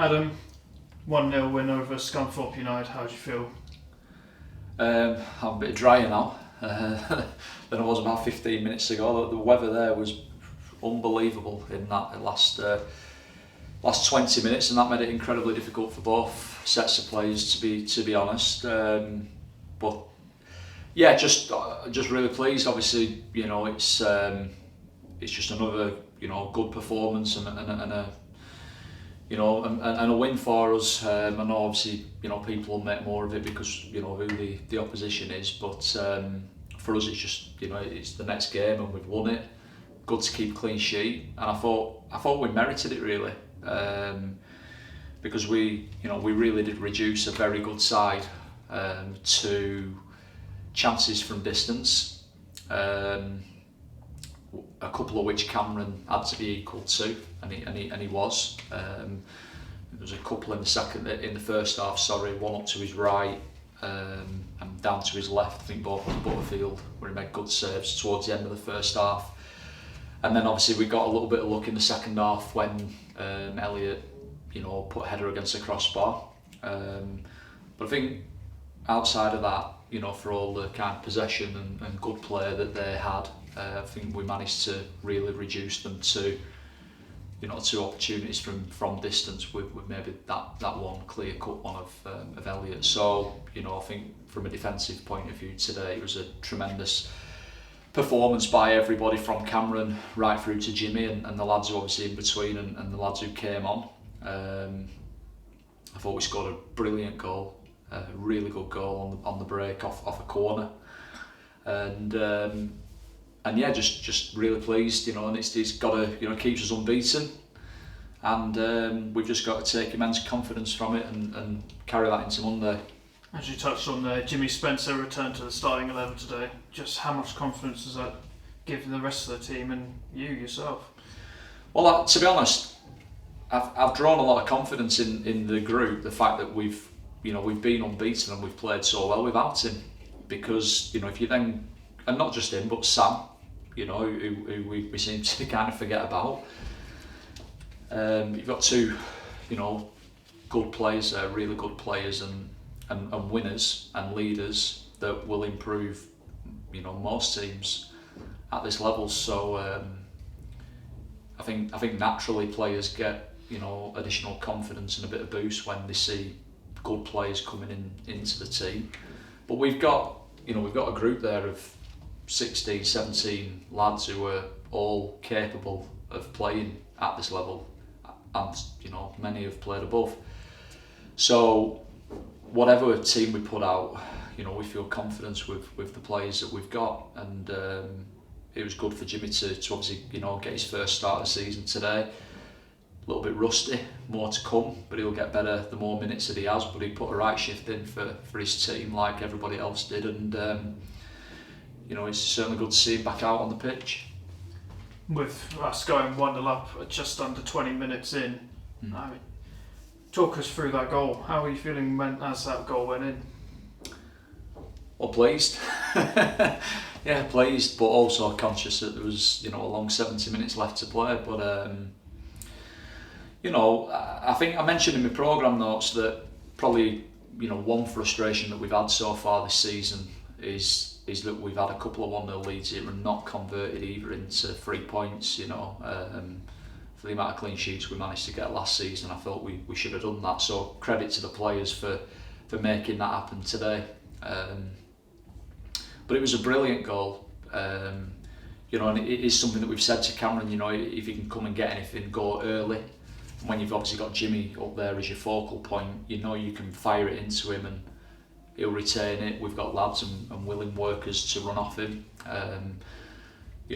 Adam, 1-0 win over Scunthorpe United. How do you feel? I'm a bit drier now than I was about 15 minutes ago. The weather there was unbelievable in that last 20 minutes, and that made it incredibly difficult for both sets of players, to be honest. But yeah, just really pleased. Obviously, it's just another good performance and a win for us. I know obviously people will make more of it because who the opposition is, but for us it's just it's the next game and we've won it. Good to keep a clean sheet, and I thought we merited it really, because we really did reduce a very good side to chances from distance. A couple of which Cameron had to be equal to, and he was. There was a couple in the first half. One up to his right and down to his left. I think both on Butterfield, where he made good saves towards the end of the first half. And then obviously we got a little bit of luck in the second half when Elliot, put a header against the crossbar. But I think outside of that, for all the kind of possession and good play that they had, I think we managed to really reduce them to opportunities from distance with maybe that one clear cut one of Elliot. So I think from a defensive point of view today, it was a tremendous performance by everybody from Cameron right through to Jimmy and the lads who obviously in between and the lads who came on. I thought we scored a brilliant goal, a really good goal on the break off a corner, and yeah, just really pleased, and it's got to keeps us unbeaten, and we've just got to take immense confidence from it and carry that into Monday. As you touched on there, Jimmy Spencer returned to the starting 11 today. Just how much confidence does that give the rest of the team and you yourself? Well, to be honest, I've drawn a lot of confidence in the group. The fact that we've been unbeaten and we've played so well without him, because if you then, and not just him but Sam, who we seem to kind of forget about. You've got two, good players, really good players and winners and leaders that will improve, most teams at this level. So I think naturally players get additional confidence and a bit of boost when they see good players coming into the team. But we've got a group there of 16, 17 lads who are all capable of playing at this level, and many have played above. So whatever team we put out, we feel confidence with the players that we've got, and it was good for Jimmy to obviously get his first start of the season today. A little bit rusty, more to come, but he'll get better the more minutes that he has. But he put a right shift in for his team like everybody else did, and it's certainly good to see him back out on the pitch. With us going 1-0 up at just under 20 minutes in, talk us through that goal. How are you feeling as that goal went in? Well, pleased. Yeah, pleased, but also conscious that there was a long 70 minutes left to play. But I think I mentioned in my programme notes that probably one frustration that we've had so far this season is that we've had a couple of 1-0 leads here and not converted either into 3 points. For the amount of clean sheets we managed to get last season, I thought we should have done that. So credit to the players for making that happen today. But it was a brilliant goal, and it is something that we've said to Cameron. If you can come and get anything, go early. And when you've obviously got Jimmy up there as your focal point, you can fire it into him and he'll retain it. We've got lads and willing workers to run off him, and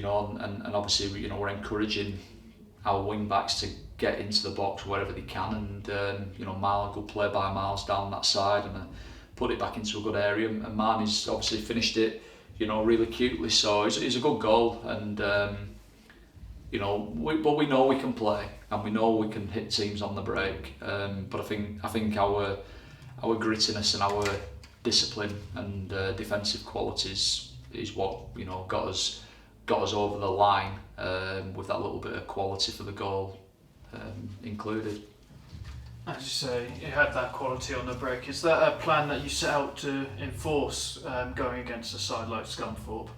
obviously we're encouraging our wing backs to get into the box wherever they can, and Miles, good play by Miles down that side and put it back into a good area, and Marnie's obviously finished it really cutely. So it's a good goal, and but we know we can play and we know we can hit teams on the break, but I think our grittiness and our discipline and defensive qualities is what got us over the line, with that little bit of quality for the goal included. As you say, you had that quality on the break. Is that a plan that you set out to enforce going against a side like Scunthorpe?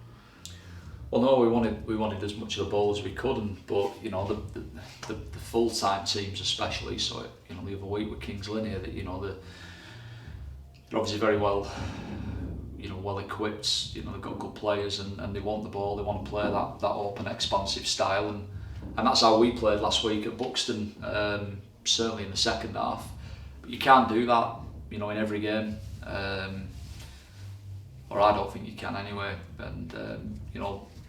Well, no, we wanted as much of the ball as we could, but the full time teams especially. So the other week with Kings Lynn here, that they're obviously very well well equipped. They've got good players and they want the ball. They want to play that open, expansive style, and that's how we played last week at Buxton. Certainly in the second half, but you can't do that in every game. Or I don't think you can anyway. And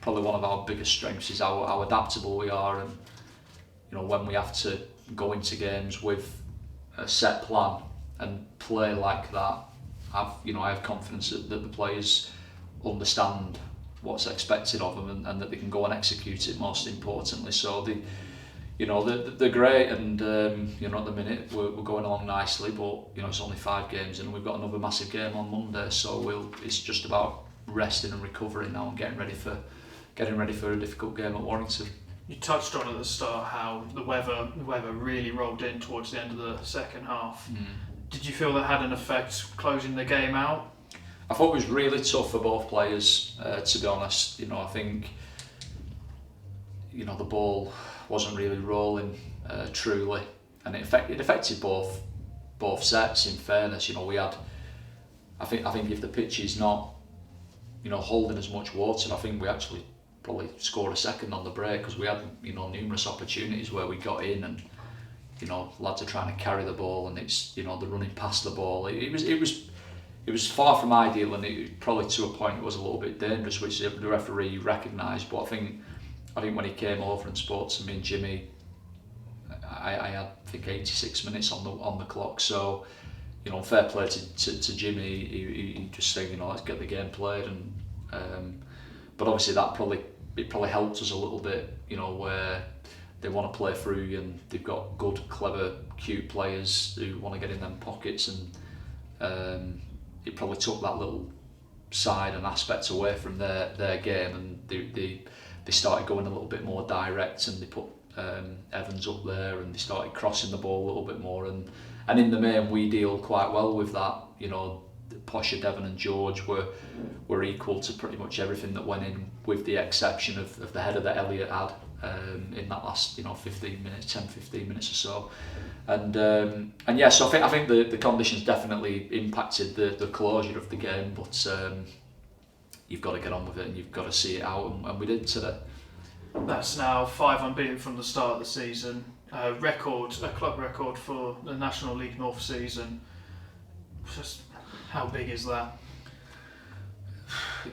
probably one of our biggest strengths is how adaptable we are, and when we have to go into games with a set plan and play like that, I have confidence that the players understand what's expected of them and that they can go and execute it. Most importantly, so they're great, and at the minute we're going along nicely, but it's only 5 games and we've got another massive game on Monday, so it's just about resting and recovering now and getting ready for a difficult game at Warrington. You touched on at the start how the weather really rolled in towards the end of the second half. Did you feel that had an effect closing the game out? I thought it was really tough for both players, to be honest. I think the ball wasn't really rolling truly, and it affected both sets. In fairness, we had. I think if the pitch is not, holding as much water, I think we actually probably scored a second on the break, because we had numerous opportunities where we got in and lads are trying to carry the ball and it's they're running past the ball. It was far from ideal, and it probably to a point it was a little bit dangerous, which the referee recognised. But I think when he came over and spoke to me and Jimmy, I had 86 minutes on the clock. So fair play to Jimmy. He just said let's get the game played, and but obviously that probably helped us a little bit. Where they want to play through you, and they've got good, clever, cute players who want to get in them pockets, and it probably took that little side and aspect away from their game, and they started going a little bit more direct, and they put Evans up there, and they started crossing the ball a little bit more, and in the main we deal quite well with that. Poscha, Devon and George were equal to pretty much everything that went in, with the exception of the header that Elliot had in that last 15 minutes, 10-15 minutes or so, and yeah, so I think the conditions definitely impacted the closure of the game, but you've got to get on with it and you've got to see it out, and we did today. That's now 5 unbeaten from the start of the season, a club record for the National League North season. Just how big is that?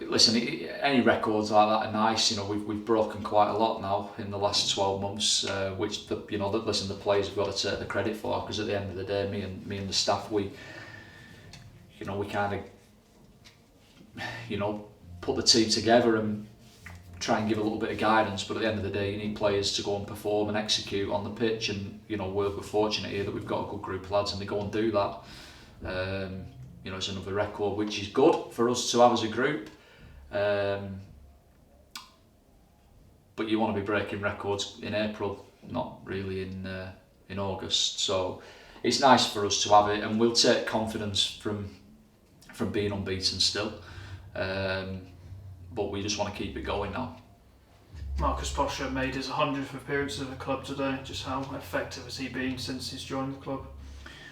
Listen, any records like that are nice. We've broken quite a lot now in the last 12 months, which the players have got to take the credit for, because at the end of the day, me and the staff, we kind of put the team together and try and give a little bit of guidance, but at the end of the day you need players to go and perform and execute on the pitch, and we're fortunate here that we've got a good group of lads and they go and do that. It's another record which is good for us to have as a group, but you want to be breaking records in April, not really in August. So it's nice for us to have it, and we'll take confidence from being unbeaten still, but we just want to keep it going now. Marcus Poscha made his 100th appearance at the club today. Just how effective has he been since he's joined the club?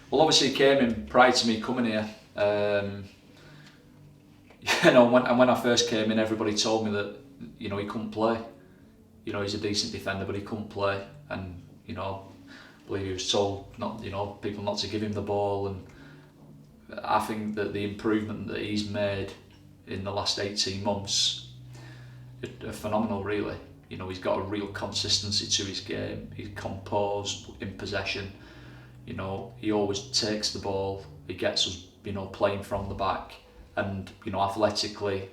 Well, obviously he came in prior to me coming here. When I first came in, everybody told me that he couldn't play. He's a decent defender, but he couldn't play, and I believe he was told people not to give him the ball. And I think that the improvement that he's made in the last 18 months are phenomenal, really. He's got a real consistency to his game. He's composed in possession. He always takes the ball. He gets us, playing from the back, and athletically,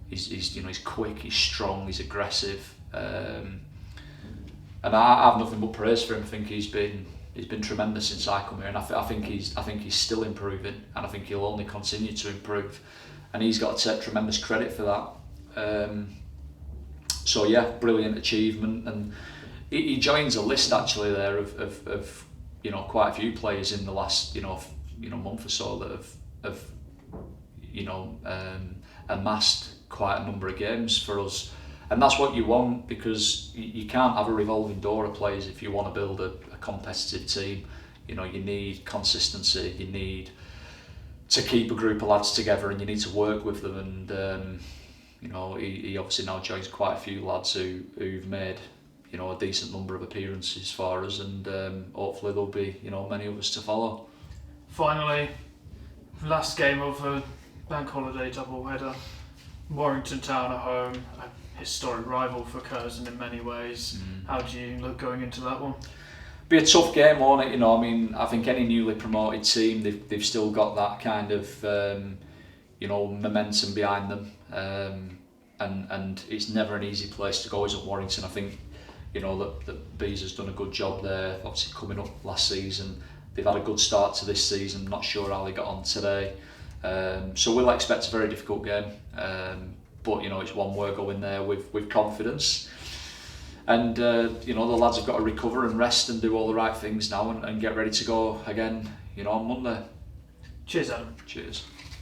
he's quick, he's strong, he's aggressive, and I have nothing but praise for him. I think he's been tremendous since I come here, and I think he's still improving, and I think he'll only continue to improve, and he's got to take tremendous credit for that. So yeah, brilliant achievement, and he joins a list actually there of quite a few players in the last month or so that have amassed quite a number of games for us, and that's what you want, because you can't have a revolving door of players if you want to build a competitive team. You need consistency, you need to keep a group of lads together, and you need to work with them. And he obviously now joins quite a few lads who've made a decent number of appearances for us, and hopefully there'll be many others to follow. Finally, last game of a bank holiday doubleheader, Warrington Town at home, a historic rival for Curzon in many ways. How do you look going into that one? Be a tough game, won't it? I think any newly promoted team, they've still got that kind of momentum behind them, and it's never an easy place to go, is at Warrington. I think that Bees has done a good job there, obviously coming up last season. They've had a good start to this season. Not sure how they got on today, so we'll expect a very difficult game, but it's one we're going there with confidence. And the lads have got to recover and rest and do all the right things now, and get ready to go again on Monday. Cheers, Adam. Cheers.